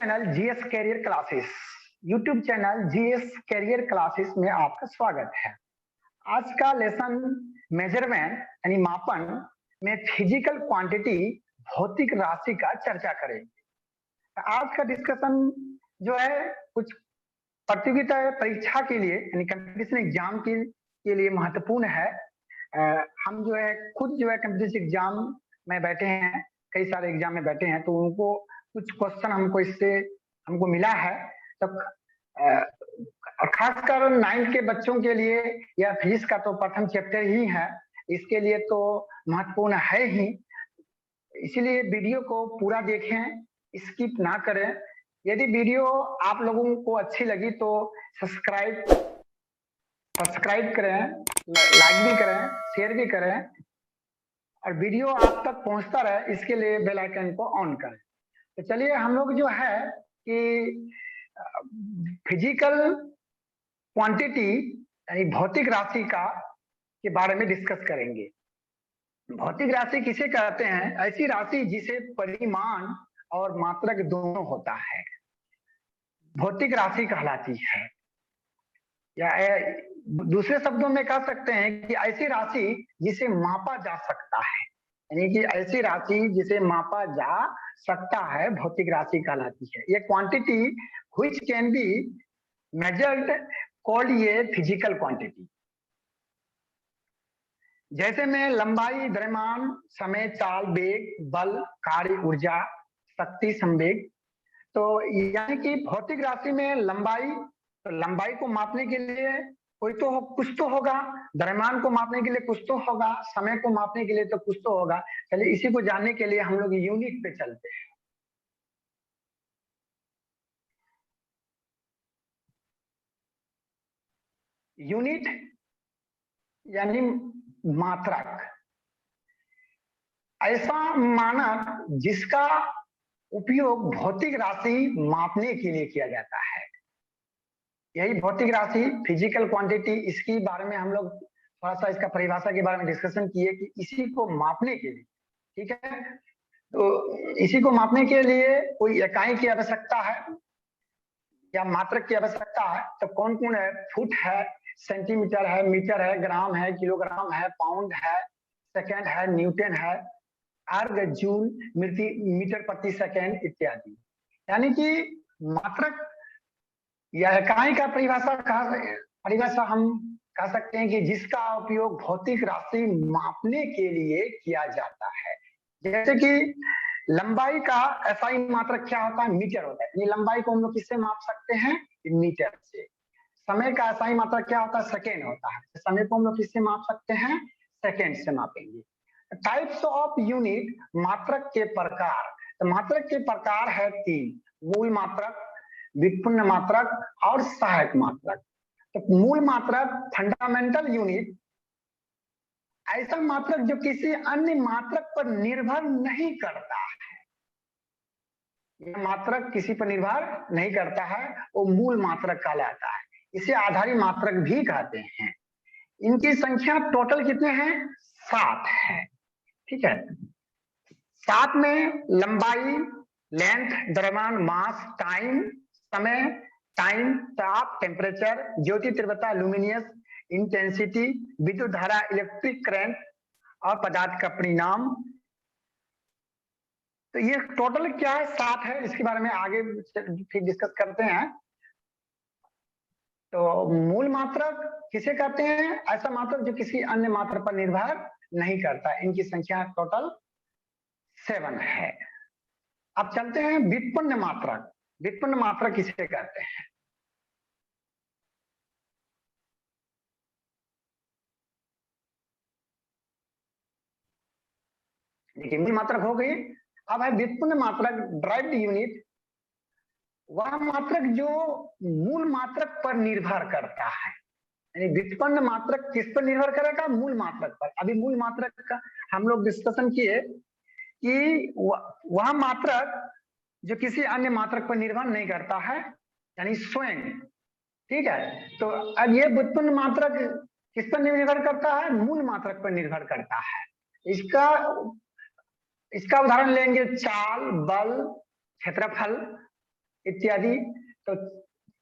Channel GS career classes YouTube channel GS career classes में आपका स्वागत है। आज का लेसन मेजरमेंट यानी मापन में फिजिकल क्वांटिटी भौतिक राशि का चर्चा करेंगे। आज का डिस्कशन जो है कुछ प्रतियोगिता परीक्षा के लिए यानी कंपटीशन एग्जाम के लिए महत्वपूर्ण है। हम जो है खुद जो है कंपटीशन एग्जाम में बैठे हैं, कई सारे एग्जाम में बैठे हैं, तो उनको कुछ क्वेश्चन हमको मिला है। तो खासकर 9th के बच्चों के लिए या फिजिक्स का तो प्रथम चैप्टर ही है, इसके लिए तो महत्वपूर्ण है ही। इसीलिए वीडियो को पूरा देखें, स्किप ना करें। यदि वीडियो आप लोगों को अच्छी लगी तो सब्सक्राइब करें, लाइक भी करें, शेयर भी करें और वीडियो आप तक पहुंचता रहे, इसके लिए बेल आइकन को ऑन करें। तो चलिए हम लोग जो है कि फिजिकल क्वांटिटी यानी भौतिक राशि के बारे में डिस्कस करेंगे। भौतिक राशि किसे कहते हैं? ऐसी राशि जिसे परिमाण और मात्रक दोनों होता है, भौतिक राशि कहलाती है। या दूसरे शब्दों में कह सकते हैं कि ऐसी राशि जिसे मापा जा सकता है, यानी कि ऐसी राशि जिसे मापा जा सकता है भौतिक राशि कहलाती है। ये quantity which can be measured called ये फिजिकल क्वांटिटी। जैसे में लंबाई, द्रव्यमान, समय, चाल, वेग, बल, कार्य, ऊर्जा, शक्ति, संवेग। तो यानी कि भौतिक राशि में लंबाई, तो लंबाई को मापने के लिए कुछ तो होगा, द्रव्यमान को मापने के लिए कुछ तो होगा, समय को मापने के लिए तो कुछ तो होगा। चलिए इसी को जानने के लिए हम लोग यूनिट पे चलते हैं। यूनिट यानी मात्रक, ऐसा मानक जिसका उपयोग भौतिक राशि मापने के लिए किया जाता है। यही भौतिक राशि, फिजिकल क्वांटिटी, इसके बारे में हम लोग थोड़ा सा इसका परिभाषा के बारे में डिस्कशन किए कि इसी को मापने के लिए, ठीक है, तो इसी को मापने के लिए कोई इकाई की आवश्यकता है या मात्रक की आवश्यकता है। तो कौन कौन है? फुट है, सेंटीमीटर है, मीटर है, ग्राम है, किलोग्राम है, पाउंड है, सेकेंड है, न्यूटन है, अर्ग, जूल, मीटर प्रति सेकेंड इत्यादि। यानी कि मात्रक या इकाई का परिभाषा हम कह सकते हैं कि जिसका उपयोग भौतिक राशि मापने के लिए किया जाता है। जैसे कि लंबाई का एसआई मात्रक क्या होता है? मीटर होता है। ये लंबाई को हम लोग किससे माप सकते हैं? मीटर से। समय का एसआई मात्रक क्या होता है? सेकेंड होता है। समय को हम लोग किससे माप सकते हैं? सेकेंड से मापेंगे। टाइप्स ऑफ यूनिट, मात्रक के प्रकार। तो मात्रक के प्रकार है 3: मूल मात्रक, व्युत्पन्न मात्रक और सहायक मात्रक। तो मूल मात्रक, फंडामेंटल यूनिट, ऐसा मात्रक जो किसी अन्य मात्रक पर निर्भर नहीं करता है। यह मात्रक किसी पर निर्भर नहीं करता है, वो मूल मात्रक कहलाता है। इसे आधारी मात्रक भी कहते हैं। इनकी संख्या टोटल कितने हैं? 7 है, ठीक है। 7 में लंबाई, लेंथ, द्रव्यमान, मास, टाइम, समय, टाइम, ताप, टेम्परेचर, ज्योति तीव्रता, लुमिनियस, इंटेंसिटी, विद्युत धारा, इलेक्ट्रिक करंट और पदार्थ का परिणाम। तो ये टोटल क्या है? 7 है। इसके बारे में आगे फिर डिस्कस करते हैं। तो मूल मात्रक किसे कहते हैं? ऐसा मात्रक जो किसी अन्य मात्रक पर निर्भर नहीं करता। इनकी संख्या टोटल 7 है। अब चलते हैं व्युत्पन्न मात्रक। व्युत्पन्न मात्रक किसे कहते हैं? देखिए, मूल मात्रक हो गई। अब है व्युत्पन्न मात्रक, ड्राइव्ड यूनिट। वह मात्रक जो मूल मात्रक पर निर्भर करता है। यानी व्युत्पन्न मात्रक किस पर निर्भर करेगा? मूल मात्रक पर। अभी मूल मात्रक का हम लोग डिस्कशन किए कि वह मात्रक जो किसी अन्य मात्रक पर निर्भर नहीं करता है, यानी स्वयं, ठीक है। तो अब ये व्युत्पन्न मात्रक किस पर निर्भर करता है? मूल मात्रक पर निर्भर करता है। इसका उदाहरण लेंगे चाल, बल, क्षेत्रफल, इत्यादि। तो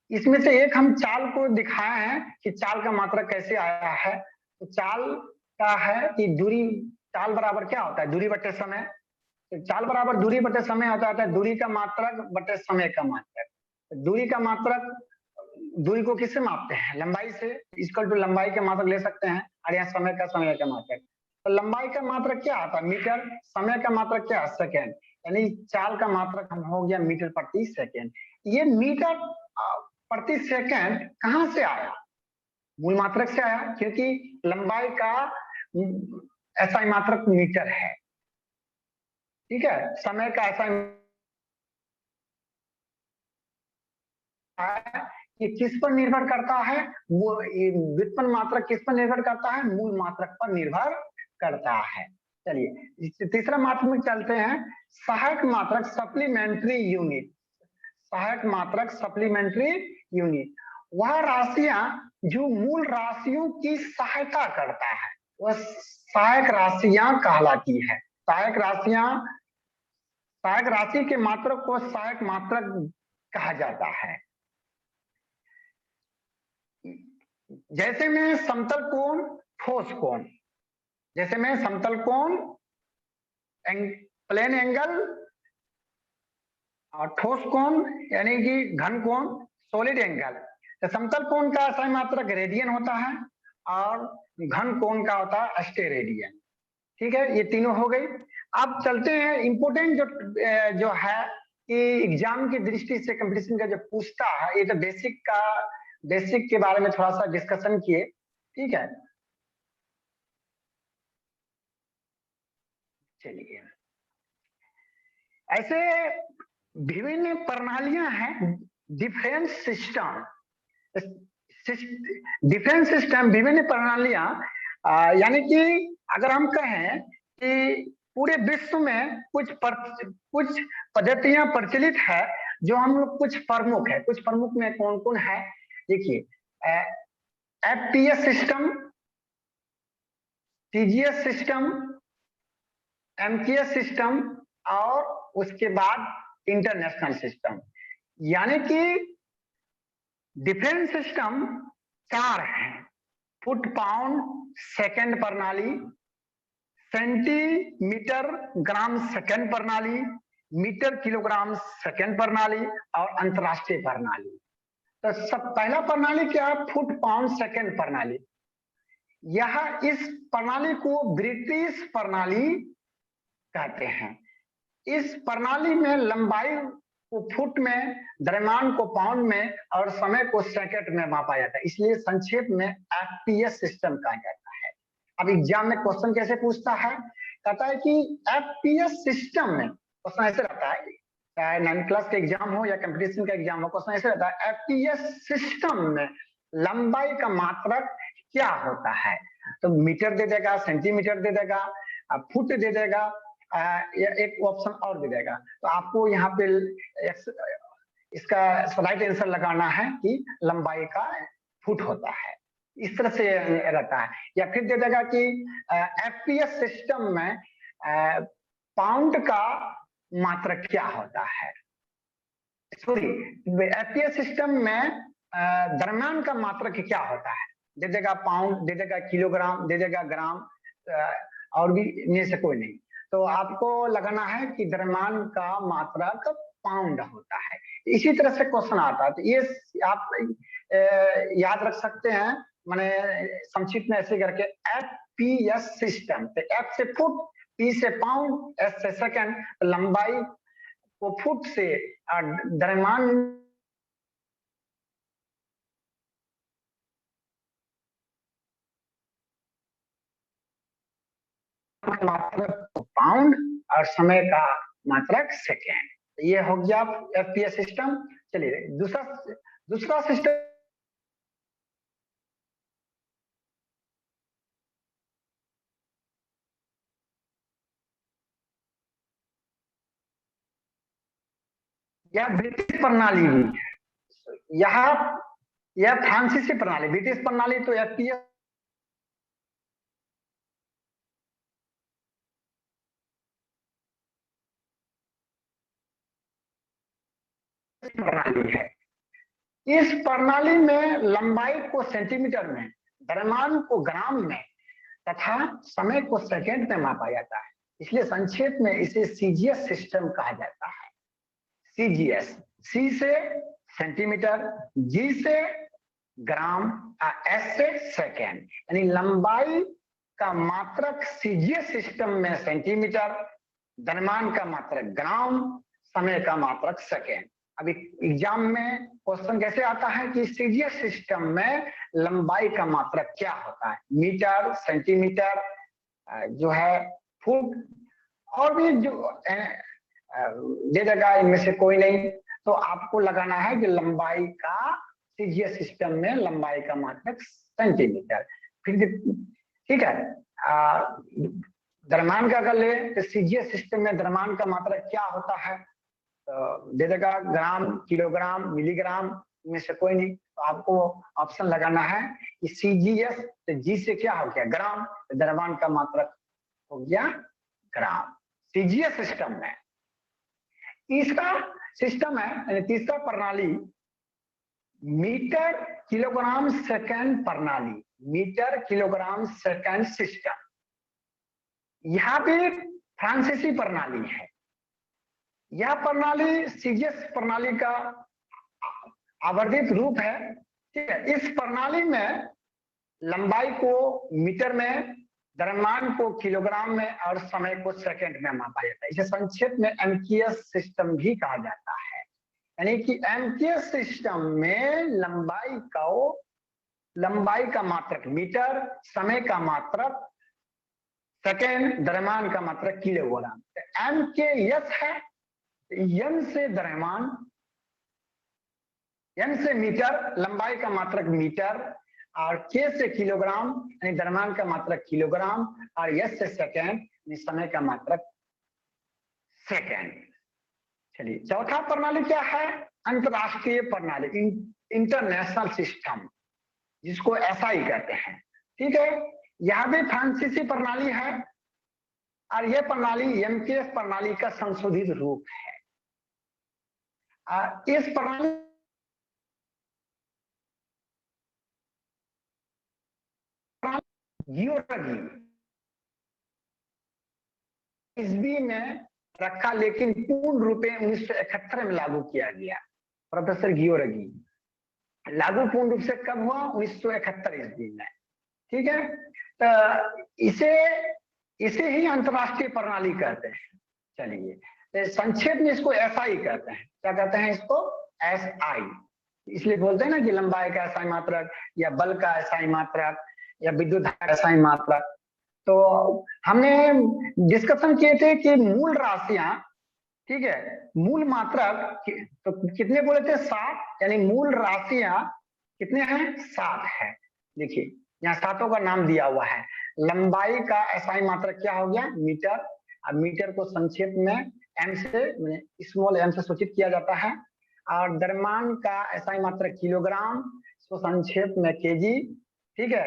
इसमें से एक हम चाल को दिखाए हैं कि चाल का मात्रक कैसे आया है। तो चाल का है कि दूरी, चाल बराबर क्या होता है, दूरी बटे समय। तो चाल बराबर दूरी बटे समय होता है दूरी का मात्रक बटे समय का मात्रक। तो दूरी का मात्रक, दूरी को किससे मापते हैं, लंबाई से, इक्वल टू लंबाई का मात्रक ले सकते हैं, और यहाँ समय का मात्रक। तो लंबाई का मात्रक क्या आता है, मीटर। समय का मात्रक क्या है, सेकेंड। यानी चाल का मात्रक हम हो गया मीटर प्रति सेकेंड। ये मीटर प्रति सेकेंड कहाँ से आया, मूल मात्रक से आया, क्योंकि लंबाई का ऐसा मात्रक मीटर है। ठीक है, समय का ऐसा ये किस पर निर्भर करता है, वो व्युत्पन्न मात्रक किस पर निर्भर करता है, मूल मात्रक पर निर्भर करता है। चलिए तीसरा मात्रक में चलते हैं, सहायक मात्रक सप्लीमेंट्री यूनिट। सहायक मात्रक सप्लीमेंट्री यूनिट वह राशियां जो मूल राशियों की सहायता करता है, वह सहायक राशियां कहलाती है। सहायक राशियां, सहायक राशि के मात्रक को सहायक मात्रक कहा जाता है। जैसे में समतल कोण, ठोस कोण, जैसे में समतल कोण, प्लेन एंगल, और ठोस कोण यानी कि घन कोण, सॉलिड एंगल। तो समतल कोण का सही मात्रक रेडियन होता है, और घन कोण का होता है अस्टेरेडियन। ठीक है, ये तीनों हो गई। अब चलते हैं इंपोर्टेंट जो है कि एग्जाम की दृष्टि से कंपटीशन का जो पूछता है, ये तो बेसिक के बारे में थोड़ा सा डिस्कशन किए। ठीक है, चलिए ऐसे विभिन्न प्रणालियां हैं, डिफरेंस सिस्टम। डिफरेंस सिस्टम विभिन्न प्रणालियां, यानी कि अगर हम कहें कि पूरे विश्व में कुछ पद्धतियां प्रचलित है, जो हम लोग कुछ प्रमुख है, कुछ प्रमुख में कौन कौन है, देखिए FPS system, TGS system, MKS system, और उसके बाद इंटरनेशनल सिस्टम। यानी कि डिफरेंस सिस्टम चार हैं, फुट पाउंड सेकंड प्रणाली, सेंटीमीटर ग्राम सेकंड प्रणाली, मीटर किलोग्राम सेकंड प्रणाली, और अंतरराष्ट्रीय प्रणाली। तो सब पहला प्रणाली क्या है, फुट पाउंड सेकंड प्रणाली। यह इस प्रणाली को ब्रिटिश प्रणाली कहते हैं। इस प्रणाली में लंबाई को फुट में, द्रव्यमान को पाउंड में, और समय को सेकंड में मापा जाता है, इसलिए संक्षेप में एफपीएस सिस्टम कहा जाता है। अब एग्जाम में क्वेश्चन कैसे पूछता है, कहता है कि एफपीएस सिस्टम में, क्वेश्चन ऐसे रहता है, चाहे 9th क्लास का एग्जाम हो या कंपटीशन का एग्जाम हो, क्वेश्चन ऐसे रहता है, एफपीएस सिस्टम में लंबाई का मात्रक क्या होता है। तो मीटर दे देगा, सेंटीमीटर दे देगा, फुट दे देगा, या एक ऑप्शन और दे देगा। तो आपको यहाँ पे इसका राइट आंसर लगाना है कि लंबाई का फुट होता है, इस तरह से रहता है। या फिर दे देगा कि एफपीएस सिस्टम में पाउंड का मात्रक क्या होता है, सॉरी एफपीएस सिस्टम में द्रव्यमान का मात्रक क्या होता है, दे देगा पाउंड, दे देगा किलोग्राम, दे देगा ग्राम, और भी इनमें से कोई नहीं। तो आपको लगाना है कि द्रव्यमान का मात्रक पाउंड होता है। इसी तरह से क्वेश्चन आता है, तो ये आप याद रख सकते हैं, मैंने संक्षिप्त में ऐसे करके एफपीएस सिस्टम। तो एफ से फुट, पी से पाउंड, एस से सेकंड, लंबाई को फुट से, द्रव्यमान मात्रक पाउंड, और समय का मात्रक सेकेंड। ये हो गया एफपीएस सिस्टम। चलिए दूसरा दूसरा सिस्टम, यह ब्रिटिश प्रणाली भी है। यह फ्रांसीसी प्रणाली, ब्रिटिश प्रणाली तो एफपीएस प्रणाली है। इस प्रणाली में लंबाई को सेंटीमीटर में, द्रव्यमान को ग्राम में तथा समय को सेकंड में मापा जाता है, इसलिए संक्षेप में इसे सीजीएस सिस्टम कहा जाता है। सीजीएस, सी से सेंटीमीटर, जी से ग्राम, एस से सेकेंड, यानी लंबाई का मात्रक सीजीएस सिस्टम में सेंटीमीटर, द्रव्यमान का मात्रक ग्राम, समय का मात्रक सेकेंड। अभी एग्जाम में क्वेश्चन कैसे आता है कि सीजीएस सिस्टम में लंबाई का मात्रक क्या होता है, मीटर, सेंटीमीटर, जो है फुट, और भी जो दे देगा इनमें से कोई नहीं, तो आपको लगाना है कि लंबाई का सीजीएस सिस्टम में लंबाई का मात्रक सेंटीमीटर। फिर ठीक है, द्रव्यमान का कर ले तो सीजीएस सिस्टम में द्रव्यमान का मात्रक क्या होता है, तो दे देगा ग्राम, किलोग्राम, मिलीग्राम, में से कोई नहीं, तो आपको ऑप्शन लगाना है कि सीजीएस, तो जी से क्या हो गया ग्राम, तो द्रव्यमान का मात्रक हो गया ग्राम सीजीएस सिस्टम में। तीसरा सिस्टम है, तीसरा प्रणाली मीटर किलोग्राम सेकंड प्रणाली, मीटर किलोग्राम सेकंड सिस्टम। यहां पे फ्रांसीसी प्रणाली है। यह प्रणाली सीजीएस प्रणाली का आवर्धित रूप है। ठीक है, इस प्रणाली में लंबाई को मीटर में, द्रव्यमान को किलोग्राम में और समय को सेकंड में मापा जाता है। इसे संक्षेप में एमकेएस सिस्टम भी कहा जाता है। यानी कि एमकेएस सिस्टम में लंबाई का मात्रक मीटर, समय का मात्रक सेकेंड, द्रव्यमान का मात्रक किलोग्राम। एमकेएस है एम से द्रव्यमान, एम से मीटर, लंबाई का मात्रक मीटर, और के से किलोग्राम यानी द्रव्यमान का मात्रक किलोग्राम, और एस से सेकेंड यानी समय का मात्रक सेकेंड। चलिए, चौथा प्रणाली क्या है, अंतरराष्ट्रीय प्रणाली, इंटरनेशनल सिस्टम, जिसको एसआई कहते हैं। ठीक है, यह भी फ्रांसीसी प्रणाली है और यह प्रणाली एमकेएस प्रणाली का संशोधित रूप है। इस प्रणाली गियोरगी ईस्वी में रखा, लेकिन पूर्ण रूप में 1971 में लागू किया गया। प्रोफेसर गियोरगी लागू पूर्ण रूप से कब हुआ, 1971 ईस्वी में। ठीक है, तो इसे ही अंतरराष्ट्रीय प्रणाली कहते हैं। चलिए, तो संक्षेप में इसको एसआई कहते हैं। क्या कहते हैं इसको, एसआई। इसलिए बोलते हैं ना कि लंबाई का एसआई मात्रक, या बल का एसआई मात्रक, या विद्युत धारा एसआई मात्रक। तो हमने डिस्कशन किए थे कि मूल राशियां, ठीक है, मूल मात्रक तो कितने बोले थे, 7, यानी मूल राशियां कितने हैं, 7 है। देखिए यहाँ 7 का नाम दिया हुआ है। लंबाई का एसआई मात्रक क्या हो गया, मीटर। अब मीटर को संक्षेप में एम से, स्मॉल एम से सूचित किया जाता है। और द्रव्यमान का एसआई मात्रक किलोग्राम, इसको संक्षेप में केजी। ठीक है,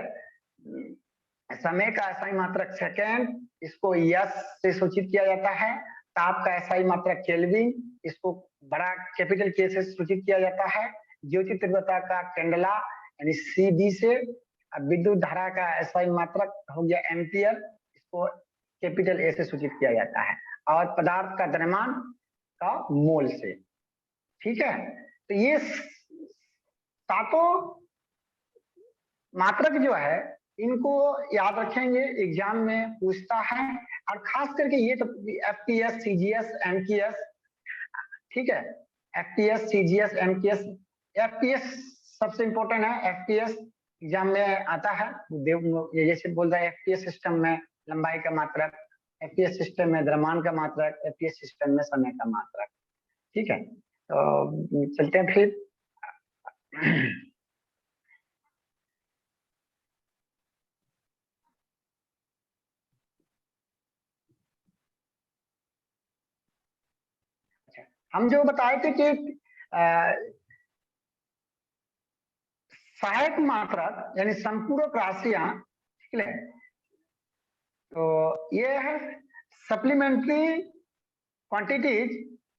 समय का एसआई मात्रक सेकेंड, इसको यस से सूचित किया जाता है। ताप का एसआई मात्रक केल्विन, इसको बड़ा कैपिटल के से सूचित किया जाता है। ज्योति तीव्रता का कैंडला यानी सीबी से। विद्युत धारा का एसआई मात्रक हो गया एम्पियर, इसको कैपिटल ए से सूचित किया जाता है। और पदार्थ का द्रव्यमान का मोल से। ठीक है, तो ये 7 मात्रक जो है इनको याद रखेंगे, एग्जाम में पूछता है। और खास करके ये तो एफपीएस, सीजीएस, एमकेएस। ठीक है, एफपीएस, सीजीएस, एमकेएस। एफपीएस सबसे इंपॉर्टेंट है। एफपीएस एग्जाम में आता है, ये जैसे बोल रहा है एफपीएस सिस्टम में लंबाई का मात्रक, एफपीएस सिस्टम में द्रव्यमान का मात्रक, एफपीएस सिस्टम में समय का मात्रक। ठीक है, तो चलते हैं फिर। हम जो बताए थे कि सहायक मात्रक यानी संपूरक राशियां, ठीक है, तो ये है सप्लीमेंट्री क्वांटिटीज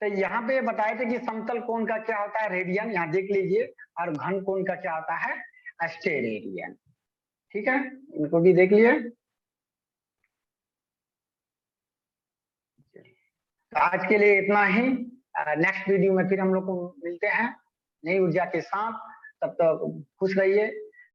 तो यहाँ पे बताए थे कि समतल कोण का क्या होता है, रेडियन, यहाँ देख लीजिए, और घन कोण का क्या होता है, स्टेरेडियन। ठीक है, इनको भी देख लिए। तो आज के लिए इतना ही। नेक्स्ट वीडियो में फिर हम लोग को मिलते हैं नई ऊर्जा के साथ। तब तक खुश रहिए।